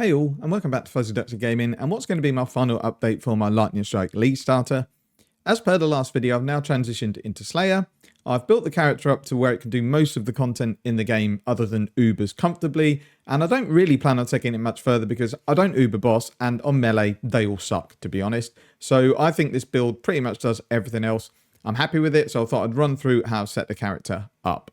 Hey all, and welcome back to Fuzzy Ducks Gaming, and what's going to be my final update for my Lightning Strike League starter. As per the last video, I've now transitioned into Slayer. I've built the character up to where it can do most of the content in the game other than Ubers comfortably, and I don't really plan on taking it much further because I don't Uber boss, and on melee, they all suck, to be honest. So I think this build pretty much does everything else. I'm happy with it, so I thought I'd run through how to set the character up.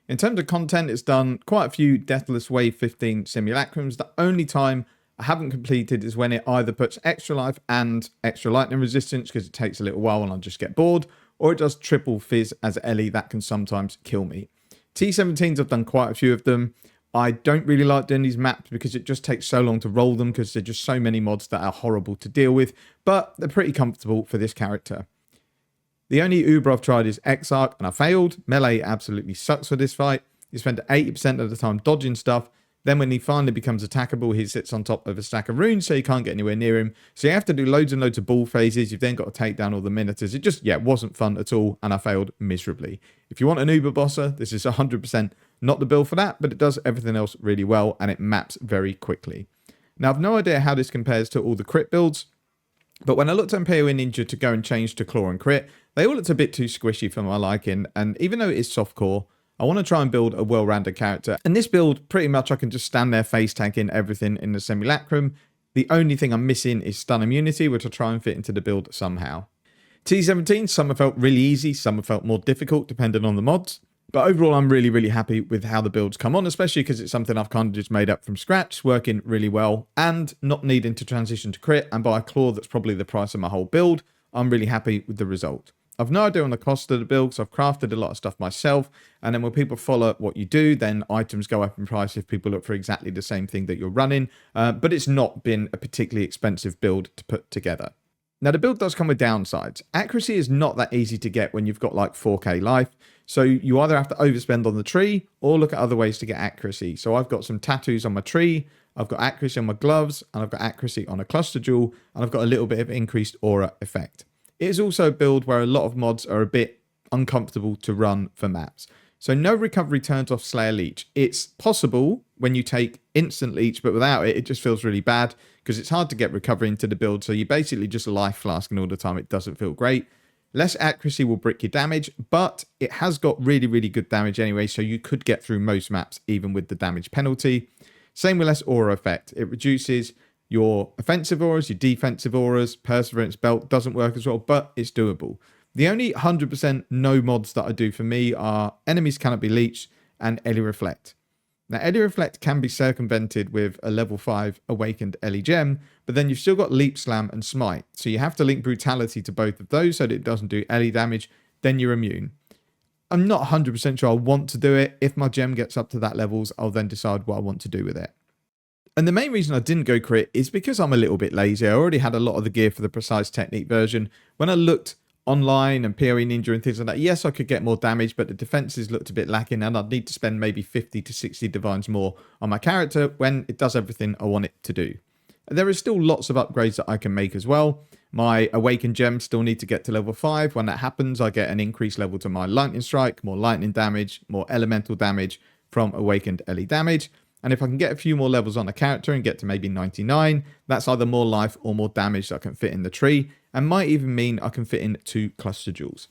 In terms of content, it's done quite a few Deathless Wave 15 Simulacrums. The only time I haven't completed is when it either puts extra life and extra lightning resistance because it takes a little while and I'll just get bored, or it does triple fizz as Ellie. That can sometimes kill me. T17s, I've done quite a few of them. I don't really like doing these maps because it just takes so long to roll them because there's just so many mods that are horrible to deal with, but they're pretty comfortable for this character. The only Uber I've tried is Exarch and I failed. Melee absolutely sucks for this fight. You spend 80% of the time dodging stuff. Then when he finally becomes attackable, he sits on top of a stack of runes, so you can't get anywhere near him. So you have to do loads and loads of ball phases. You've then got to take down all the minotaurs. It just, wasn't fun at all, and I failed miserably. If you want an Uber bosser, this is 100% not the build for that, but it does everything else really well, and it maps very quickly. Now, I've no idea how this compares to all the crit builds, but when I looked at MPOE Ninja to go and change to Claw and Crit, they all looked a bit too squishy for my liking, and even though it is softcore, I want to try and build a well-rounded character. And this build, pretty much I can just stand there face tanking everything in the Simulacrum. The only thing I'm missing is stun immunity, which I'll try and fit into the build somehow. T17, some have felt really easy, some have felt more difficult, depending on the mods. But overall, I'm really, really happy with how the builds come on, especially because it's something I've kind of just made up from scratch, working really well, and not needing to transition to crit and buy a claw that's probably the price of my whole build. I'm really happy with the result. I've no idea on the cost of the build because I've crafted a lot of stuff myself. And then when people follow what you do, then items go up in price if people look for exactly the same thing that you're running. But it's not been a particularly expensive build to put together. Now, the build does come with downsides. Accuracy is not that easy to get when you've got like 4k life. So you either have to overspend on the tree or look at other ways to get accuracy. So I've got some tattoos on my tree, I've got accuracy on my gloves, and I've got accuracy on a cluster jewel, and I've got a little bit of increased aura effect. It is also a build where a lot of mods are a bit uncomfortable to run for maps. So no recovery turns off Slayer Leech. It's possible when you take instant leech, but without it, it just feels really bad because it's hard to get recovery into the build. So you basically just life flasking all the time. It doesn't feel great. Less accuracy will brick your damage, but it has got really, really good damage anyway. So you could get through most maps, even with the damage penalty. Same with less aura effect. It reduces your offensive auras, your defensive auras. Perseverance belt doesn't work as well, but it's doable. The only 100% no mods that I do for me are enemies cannot be leeched and Ellie Reflect. Now, Ellie Reflect can be circumvented with a level 5 awakened Ellie gem, but then you've still got Leap Slam and Smite. So you have to link Brutality to both of those so that it doesn't do Ellie damage, then you're immune. I'm not 100% sure I want to do it. If my gem gets up to that levels, I'll then decide what I want to do with it. And the main reason I didn't go crit is because I'm a little bit lazy. I already had a lot of the gear for the Precise Technique version. When I looked online and PoE Ninja and things like that, yes, I could get more damage, but the defenses looked a bit lacking and I'd need to spend maybe 50 to 60 divines more on my character when it does everything I want it to do. And there is still lots of upgrades that I can make as well. My Awakened Gems still need to get to level 5. When that happens, I get an increased level to my Lightning Strike, more lightning damage, more elemental damage from Awakened Ellie damage. And if I can get a few more levels on a character and get to maybe 99, that's either more life or more damage that I can fit in the tree, and might even mean I can fit in 2 cluster jewels.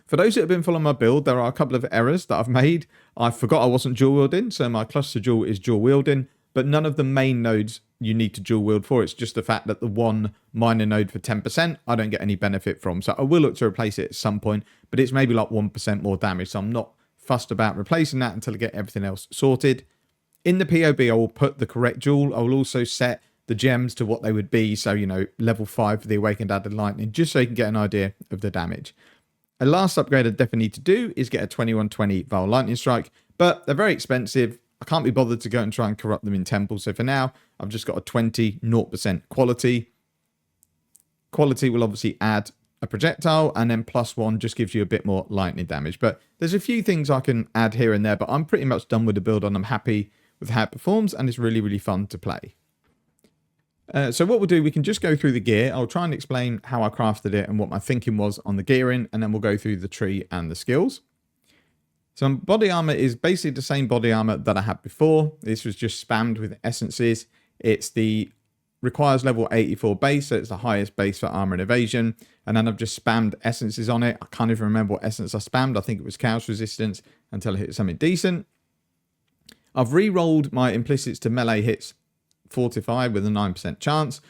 For those that have been following my build, there are a couple of errors that I've made. I forgot I wasn't dual wielding, so my cluster jewel is dual wielding, but none of the main nodes you need to dual wield for. It's just the fact that the one minor node for 10%, I don't get any benefit from. So I will look to replace it at some point, but it's maybe like 1% more damage, so I'm not fussed about replacing that until I get everything else sorted. In the POB, I will put the correct jewel. I will also set the gems to what they would be. So, you know, level 5 for the Awakened Added Lightning, just so you can get an idea of the damage. A last upgrade I definitely need to do is get a 2120 Vile Lightning Strike, but they're very expensive. I can't be bothered to go and try and corrupt them in Temple. So for now, I've just got a 0% quality. Quality will obviously add a projectile, and then +1 just gives you a bit more lightning damage. But there's a few things I can add here and there, but I'm pretty much done with the build and I'm happy with how it performs, and it's really, really fun to play. So what we'll do, we can just go through the gear. I'll try and explain how I crafted it and what my thinking was on the gearing, and then we'll go through the tree and the skills. So body armor is basically the same body armor that I had before. This was just spammed with essences. It's the requires level 84 base, so it's the highest base for armor and evasion. And then I've just spammed essences on it. I can't even remember what essence I spammed. I think it was chaos resistance until I hit something decent. I've re-rolled my implicits to melee hits Fortify with a 9% chance.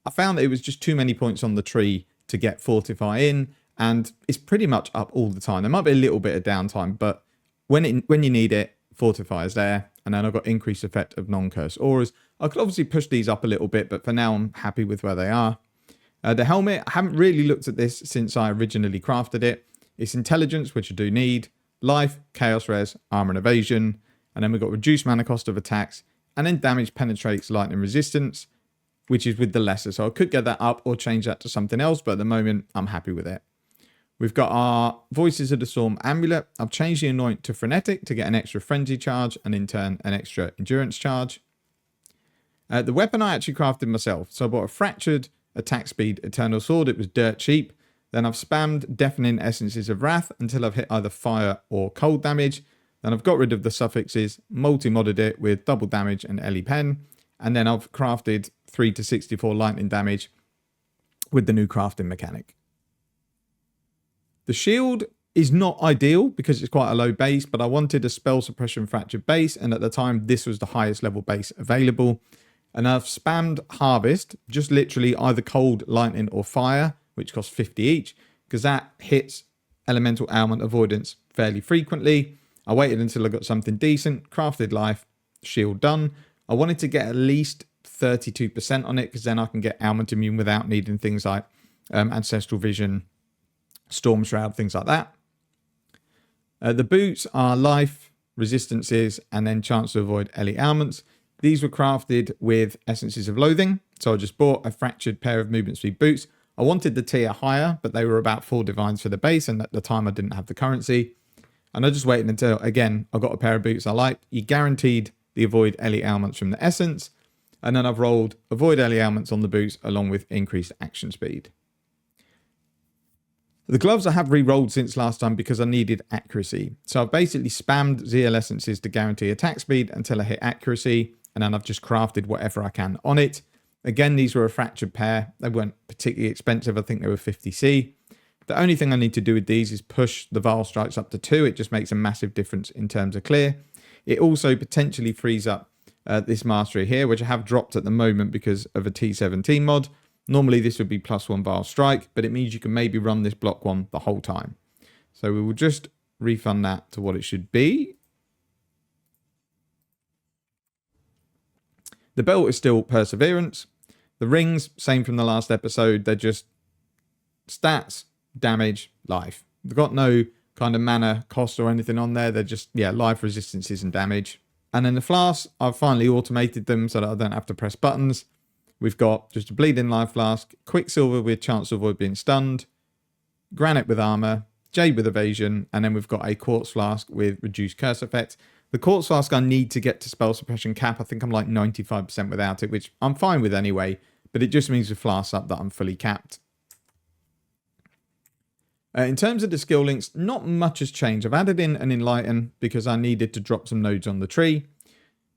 I found that it was just too many points on the tree to get Fortify in, and it's pretty much up all the time. There might be a little bit of downtime, but when you need it, Fortify is there. And then I've got increased effect of non-curse auras. I could obviously push these up a little bit, but for now I'm happy with where they are. The helmet, I haven't really looked at this since I originally crafted it. It's intelligence, which I do need, life, chaos res, armor and evasion, and then we've got reduced mana cost of attacks, and then damage penetrates lightning resistance, which is with the lesser. So I could get that up or change that to something else, but at the moment I'm happy with it. We've got our Voices of the Storm amulet. I've changed the Anoint to Frenetic to get an extra frenzy charge and in turn an extra endurance charge. The weapon I actually crafted myself. So I bought a fractured attack speed Eternal Sword. It was dirt cheap. Then I've spammed Deafening Essences of Wrath until I've hit either fire or cold damage. Then I've got rid of the suffixes, multi-modded it with double damage and Ellie Pen. And then I've crafted 3 to 64 lightning damage with the new crafting mechanic. The shield is not ideal because it's quite a low base, but I wanted a spell suppression fractured base, and at the time this was the highest level base available. And I've spammed Harvest, just literally either cold, lightning or fire, which costs 50 each, because that hits elemental ailment avoidance fairly frequently. I waited until I got something decent, crafted life, shield done. I wanted to get at least 32% on it, because then I can get ailment immune without needing things like Ancestral Vision Storm Shroud, things like that. The boots are life, resistances, and then chance to avoid elite ailments. These were crafted with Essences of Loathing, so I just bought a fractured pair of movement speed boots. I wanted the tier higher, but they were about 4 divines for the base, and at the time I didn't have the currency. And I just waited until, again, I got a pair of boots I liked. You guaranteed the avoid elite ailments from the essence, and then I've rolled avoid elite ailments on the boots along with increased action speed. The gloves I have re-rolled since last time because I needed accuracy. So I've basically spammed ZL essences to guarantee attack speed until I hit accuracy, and then I've just crafted whatever I can on it. Again, these were a fractured pair. They weren't particularly expensive. I think they were 50C. The only thing I need to do with these is push the Vile Strikes up to 2. It just makes a massive difference in terms of clear. It also potentially frees up this mastery here, which I have dropped at the moment because of a T17 mod. Normally this would be +1 Vile Strike, but it means you can maybe run this block 1 the whole time. So we will just refund that to what it should be. The belt is still Perseverance. The rings, same from the last episode. They're just stats, damage, life. They've got no kind of mana cost or anything on there. They're just, yeah, life, resistances, and damage. And then the flasks, I've finally automated them so that I don't have to press buttons. We've got just a bleeding life flask, Quicksilver with chance to avoid being stunned, Granite with armor, Jade with evasion, and then we've got a Quartz flask with reduced curse effect. The Quartz flask I need to get to spell suppression cap. I think I'm like 95% without it, which I'm fine with anyway, but it just means with flasks up that I'm fully capped. In terms of the skill links, not much has changed. I've added in an Enlighten because I needed to drop some nodes on the tree.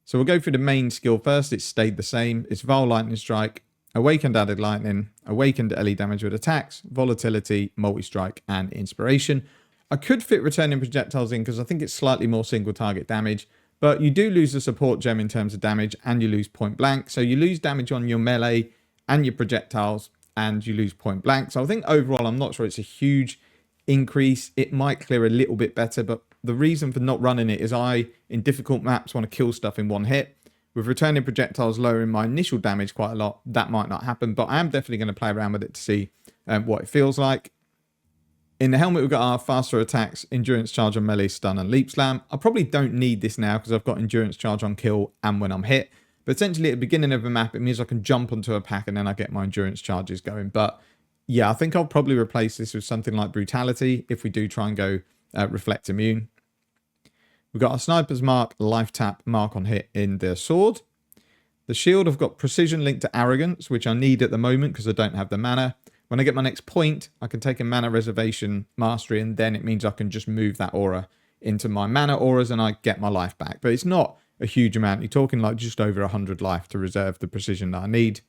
So we'll go through the main skill first. It's stayed the same. It's Vile Lightning Strike, Awakened Added Lightning, Awakened LE damage with attacks, Volatility, Multi-Strike, and Inspiration. I could fit Returning Projectiles in because I think it's slightly more single target damage, but you do lose the support gem in terms of damage and you lose point blank. So you lose damage on your melee and your projectiles and you lose point blank. So I think overall, I'm not sure it's a huge increase. It might clear a little bit better, but the reason for not running it is I, in difficult maps, want to kill stuff in one hit. With Returning Projectiles lowering my initial damage quite a lot, that might not happen, but I am definitely going to play around with it to see what it feels like. In the helmet, we've got our faster attacks, Endurance Charge on melee, stun, and leap slam. I probably don't need this now because I've got Endurance Charge on kill and when I'm hit. But essentially, at the beginning of a map, it means I can jump onto a pack and then I get my Endurance Charges going. But yeah, I think I'll probably replace this with something like Brutality if we do try and go Reflect Immune. We've got our Sniper's Mark, Life Tap, Mark on hit in the sword. The shield, I've got Precision linked to Arrogance, which I need at the moment because I don't have the mana. When I get my next point, I can take a Mana Reservation Mastery, and then it means I can just move that aura into my mana auras and I get my life back. But it's not a huge amount. You're talking like just over 100 life to reserve the precision that I need.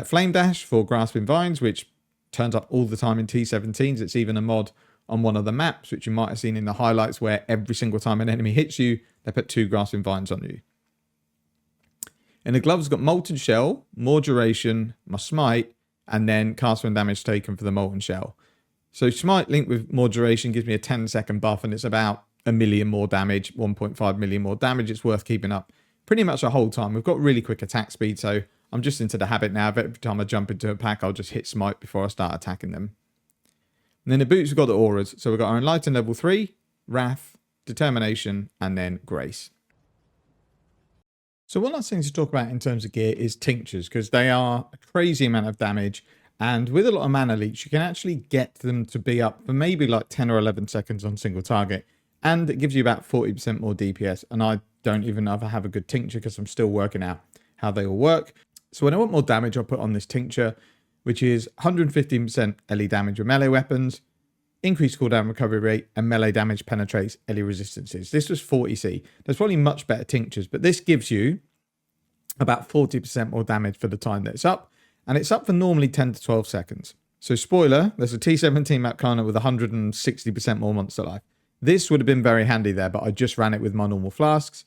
Flame Dash for Grasping Vines, which turns up all the time in T17s. It's even a mod on one of the maps, which you might have seen in the highlights, where every single time an enemy hits you, they put 2 Grasping Vines on you. In the gloves, I've got Molten Shell, more duration, my Smite, and then cast when damage taken for the Molten Shell. So Smite linked with more duration gives me a 10-second buff, and it's about 1 million more damage, 1.5 million more damage. It's worth keeping up pretty much the whole time. We've got really quick attack speed, so I'm just into the habit now. Every time I jump into a pack, I'll just hit Smite before I start attacking them. And then the boots, we've got the auras. So we've got our Enlighten level 3, Wrath, Determination, and then Grace. So one last thing to talk about in terms of gear is Tinctures, because they are a crazy amount of damage. And with a lot of mana leech, you can actually get them to be up for maybe like 10 or 11 seconds on single target. And it gives you about 40% more DPS. And I don't even know if I have a good tincture because I'm still working out how they all work. So when I want more damage, I'll put on this tincture, which is 115% LE damage with melee weapons, increased cooldown recovery rate, and melee damage penetrates LE resistances. This was 40C. There's probably much better tinctures, but this gives you about 40% more damage for the time that it's up, and it's up for normally 10 to 12 seconds. So spoiler, there's a T17 map corner with 160% more monster life. This would have been very handy there, but I just ran it with my normal flasks.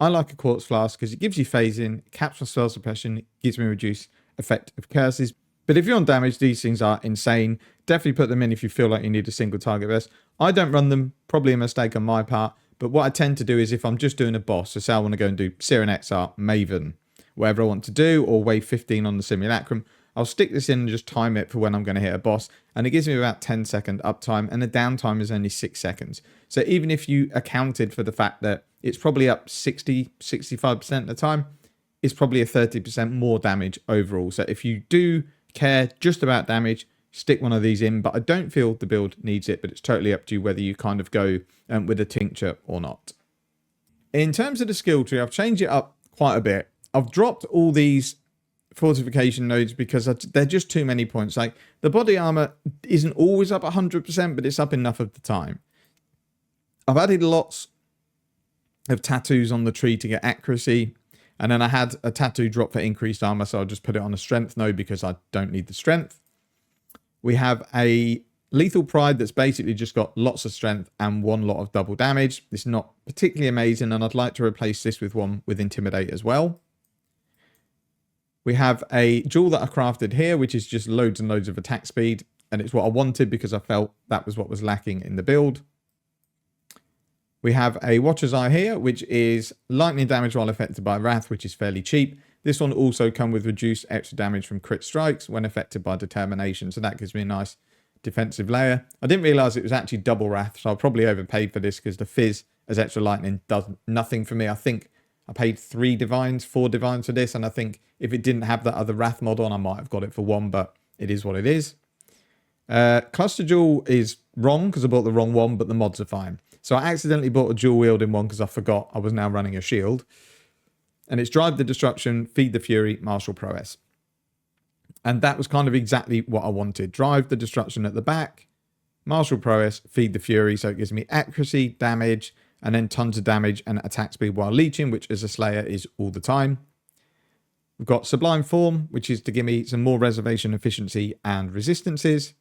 I like a Quartz flask because it gives you phasing, caps my spell suppression, gives me reduced effect of curses. But if you're on damage, these things are insane. Definitely put them in if you feel like you need a single target burst. I don't run them, probably a mistake on my part. But what I tend to do is if I'm just doing a boss, so say I want to go and do Siren XR, Maven, whatever I want to do, or wave 15 on the Simulacrum, I'll stick this in and just time it for when I'm going to hit a boss. And it gives me about 10-second uptime, and the downtime is only 6 seconds. So even if you accounted for the fact that it's probably up 60-65% of the time, it's probably a 30% more damage overall. So if you do care just about damage, stick one of these in. But I don't feel the build needs it, but it's totally up to you whether you kind of go with a tincture or not. In terms of the skill tree, I've changed it up quite a bit. I've dropped all these fortification nodes because they're just too many points. Like, the body armor isn't always up 100%, but it's up enough of the time. I've added lots of tattoos on the tree to get accuracy, and then I had a tattoo drop for increased armor, so I'll just put it on a strength node because I don't need the strength. We have a lethal pride that's basically just got lots of strength and one lot of double damage. It's not particularly amazing, and I'd like to replace this with one with intimidate as well. We have a jewel that I crafted here, which is just loads and loads of attack speed. And it's what I wanted because I felt that was what was lacking in the build. We have a Watcher's Eye here, which is lightning damage while affected by Wrath, which is fairly cheap. This one also comes with reduced extra damage from crit strikes when affected by Determination. So that gives me a nice defensive layer. I didn't realize it was actually double Wrath, so I probably overpaid for this because the Fizz as extra lightning does nothing for me. I think I paid 4 divines for this, and I think if it didn't have that other Wrath mod on, I might have got it for 1, but it is what it is. Cluster Jewel is wrong because I bought the wrong one, but the mods are fine. So I accidentally bought a dual wielding one because I forgot I was now running a shield. And it's Drive the Destruction, Feed the Fury, Martial Prowess. And that was kind of exactly what I wanted. Drive the Destruction at the back, Martial Prowess, Feed the Fury, so it gives me accuracy, damage, and then tons of damage and attack speed while leeching, which as a Slayer is all the time. We've got Sublime Form, which is to give me some more reservation efficiency and resistances.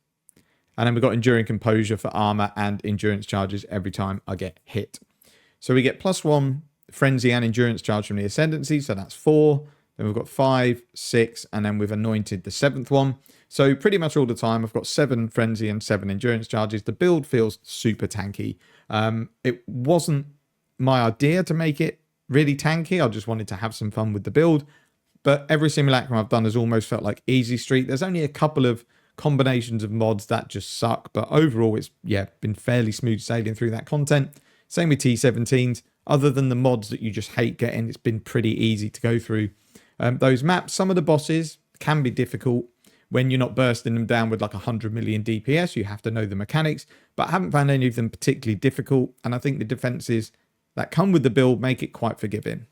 And then we've got Enduring Composure for armor and endurance charges every time I get hit. So we get +1 Frenzy and Endurance charge from the Ascendancy, so that's 4. Then we've got 5, 6, and then we've anointed the 7th one. So pretty much all the time, I've got 7 Frenzy and 7 Endurance charges. The build feels super tanky. It wasn't my idea to make it really tanky. I just wanted to have some fun with the build. But every Simulacrum I've done has almost felt like Easy Street. There's only a couple of combinations of mods that just suck. But overall, it's been fairly smooth sailing through that content. Same with T17s. Other than the mods that you just hate getting, it's been pretty easy to go through those maps. Some of the bosses can be difficult when you're not bursting them down with like 100 million DPS. You have to know the mechanics, but I haven't found any of them particularly difficult. And I think the defenses that come with the build make it quite forgiving.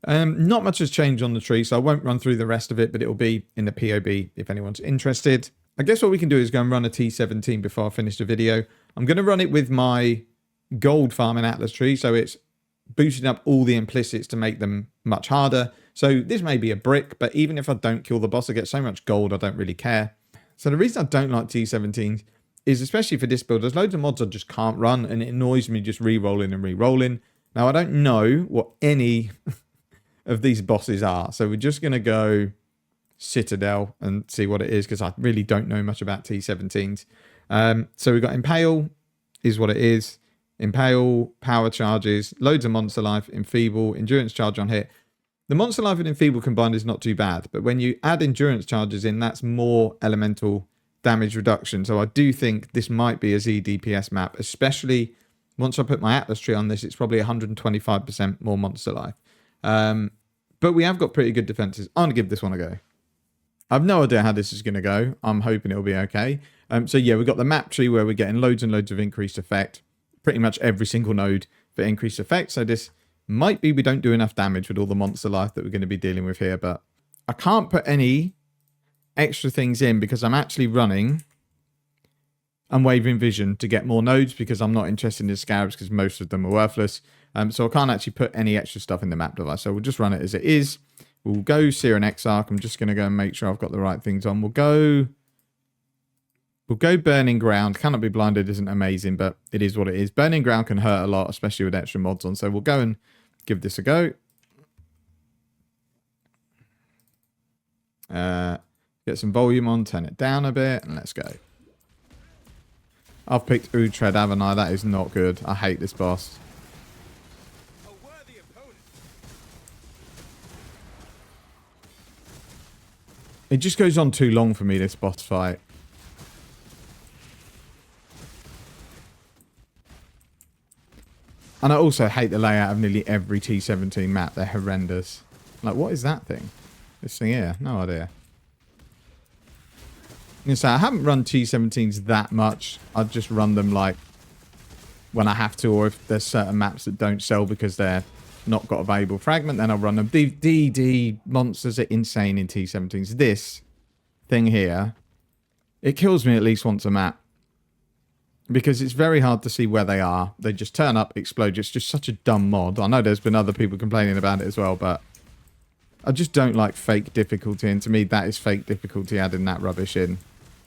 Not much has changed on the tree, so I won't run through the rest of it, but it will be in the POB if anyone's interested. I guess what we can do is go and run a T17 before I finish the video. I'm going to run it with my gold farming Atlas tree, so it's boosting up all the implicits to make them much harder. So this may be a brick, but even if I don't kill the boss, I get so much gold, I don't really care. So the reason I don't like T17s is, especially for this build, there's loads of mods I just can't run, and it annoys me just re-rolling and re-rolling. Now, I don't know what any of these bosses are, so we're just going to go Citadel and see what it is, because I really don't know much about T17s. So we've got Impale is what it is. Impale, power charges, loads of monster life, Enfeeble, endurance charge on hit. The monster life and Enfeeble combined is not too bad, but when you add endurance charges in, that's more elemental damage reduction. So I do think this might be a Z DPS map, especially once I put my Atlas tree on this. It's probably 125% more monster life. But we have got pretty good defenses. I'm going to give this one a go. I've no idea how this is going to go. I'm hoping it'll be okay. So yeah, we've got the map tree where we're getting loads and loads of increased effect. Pretty much every single node for increased effect. So this might be we don't do enough damage with all the monster life that we're going to be dealing with here. But I can't put any extra things in because I'm actually running Unwavering Vision to get more nodes, because I'm not interested in the scarabs because most of them are worthless. So I can't actually put any extra stuff in the map device. So we'll just run it as it is. We'll go Seer and Exarch. I'm just going to go and make sure I've got the right things on. We'll go Burning Ground. Cannot Be Blinded isn't amazing, but it is what it is. Burning Ground can hurt a lot, especially with extra mods on. So we'll go and give this a go. Get some volume on, turn it down a bit, and let's go. I've picked Utrecht, haven't I? That is not good. I hate this boss. It just goes on too long for me, this boss fight. And I also hate the layout of nearly every T17 map. They're horrendous. Like, what is that thing? This thing here? No idea. So I haven't run T17s that much. I've just run them like when I have to, or if there's certain maps that don't sell because they're not got a valuable fragment, then I'll run them. DD monsters are insane in T17s. This thing here, it kills me at least once a map. Because it's very hard to see where they are. They just turn up, explode. It's just such a dumb mod. I know there's been other people complaining about it as well, but I just don't like fake difficulty. And to me, that is fake difficulty, adding that rubbish in.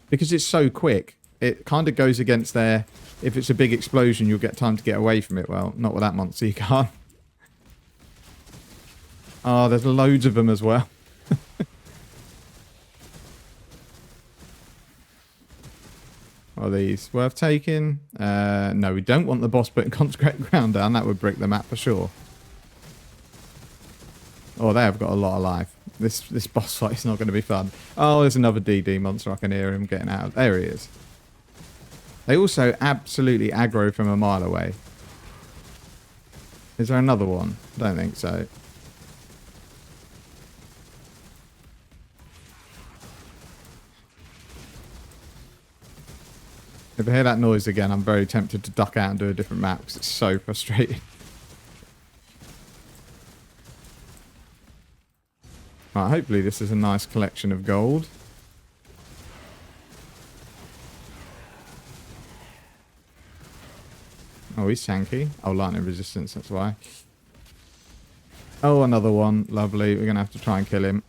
Because it's so quick. It kind of goes against their... If it's a big explosion, you'll get time to get away from it. Well, not with that monster, you can't. Oh, there's loads of them as well. Are these worth taking? No, we don't want the boss putting consecrated ground down. That would brick the map for sure. Oh, they have got a lot of life. This boss fight is not going to be fun. Oh, there's another DD monster. I can hear him getting out. There he is. They also absolutely aggro from a mile away. Is there another one? I don't think so. If I hear that noise again, I'm very tempted to duck out and do a different map because it's so frustrating. Right, hopefully this is a nice collection of gold. Oh, he's tanky. Oh, lightning resistance, that's why. Oh, another one. Lovely. We're going to have to try and kill him.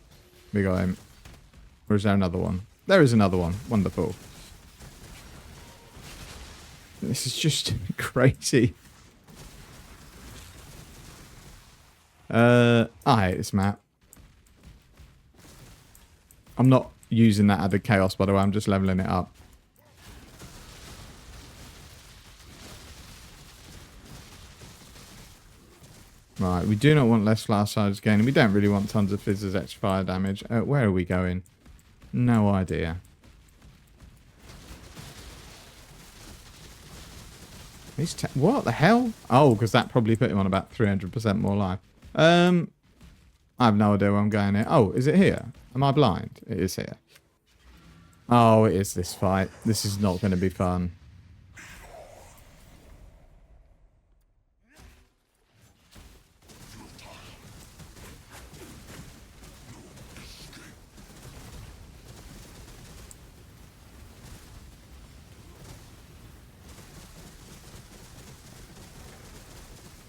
We got him. Or is there another one? There is another one. Wonderful. This is just crazy. I hate this map. I'm not using that added chaos, by the way. I'm just leveling it up. Right, we do not want less flash size gain. We don't really want tons of fizzes extra fire damage. Where are we going? No idea. What the hell? Oh, because that probably put him on about 300% more life. I have no idea where I'm going here. Oh, is it here? Am I blind? It is here. Oh, it is this fight. This is not going to be fun.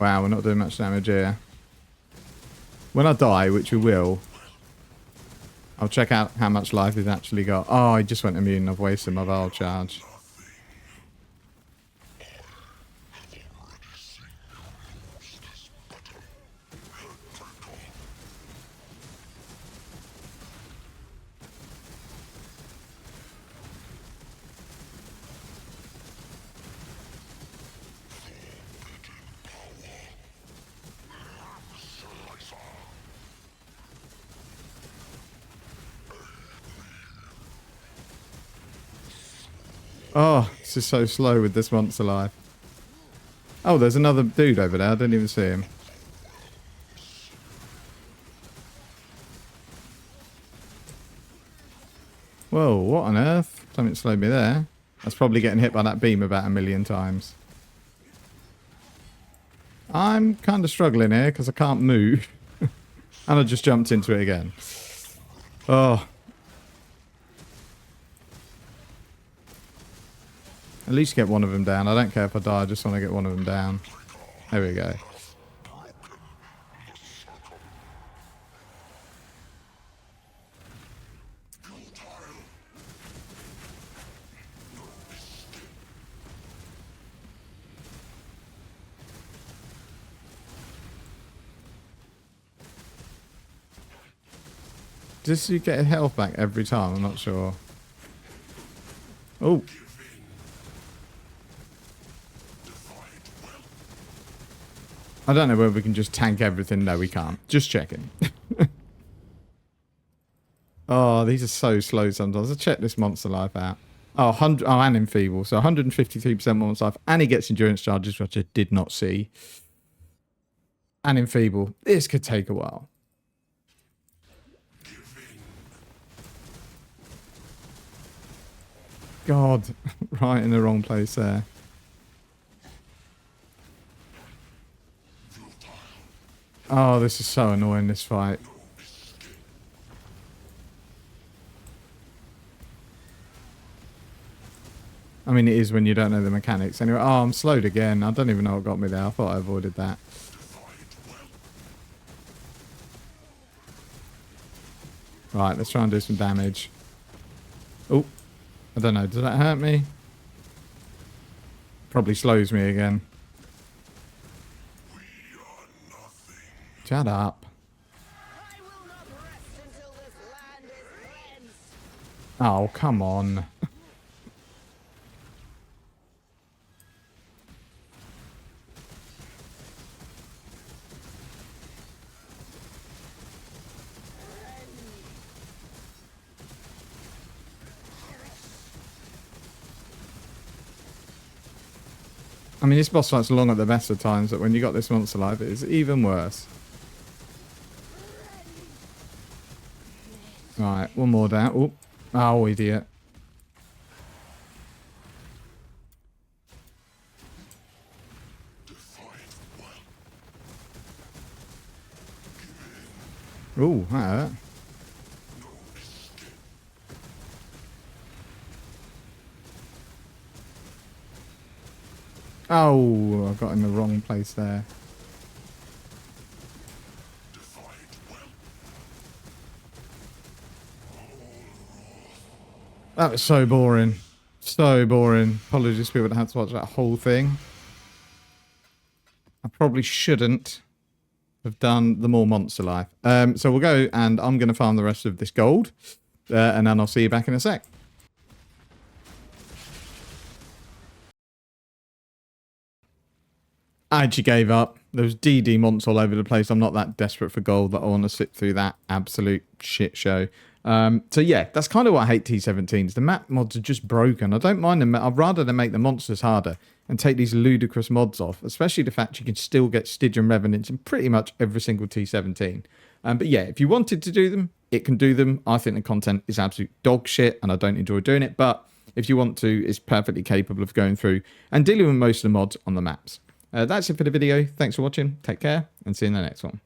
Wow, we're not doing much damage here. When I die, which we will, I'll check out how much life he's actually got. Oh, he just went immune. I've wasted my vial charge. Oh, this is so slow with this monster life. Oh, there's another dude over there. I didn't even see him. Whoa, what on earth? Something slowed me there. That's probably getting hit by that beam about 1,000,000 times. I'm kind of struggling here because I can't move. And I just jumped into it again. Oh. At least get one of them down. I don't care if I die. I just want to get one of them down. There we go. Does you get health back every time? I'm not sure. Oh. I don't know whether we can just tank everything. No, we can't. Just checking. Oh, these are so slow sometimes. I'll check this monster life out. Oh, 100, oh, and Enfeeble. So 153% monster life. And he gets endurance charges, which I did not see. And Enfeeble. This could take a while. God, right in the wrong place there. Oh, this is so annoying, this fight. I mean, it is when you don't know the mechanics. Anyway, oh, I'm slowed again. I don't even know what got me there. I thought I avoided that. Right, let's try and do some damage. Oh, I don't know. Does that hurt me? Probably slows me again. Shut up. Oh, come on. I mean, this boss fight's long at the best of times, but when you got this monster life, it is even worse. Right, one more down. Oh, idiot. Ooh, that hurt. Oh, I got in the wrong place there. That was so boring. So boring. Apologies to people that had to watch that whole thing. I probably shouldn't have done the more monster life. So we'll go and I'm going to farm the rest of this gold. And then I'll see you back in a sec. I actually gave up. There was DD monts all over the place. I'm not that desperate for gold that I want to sit through that absolute shit show. So yeah, that's kind of why I hate T17s. The map mods are just broken. I don't mind them. I'd rather they make the monsters harder and take these ludicrous mods off, especially the fact you can still get Stygian Revenants in pretty much every single T17. But yeah, if you wanted to do them, it can do them. I think the content is absolute dog shit and I don't enjoy doing it. But if you want to, it's perfectly capable of going through and dealing with most of the mods on the maps. That's it for the video. Thanks for watching. Take care and see you in the next one.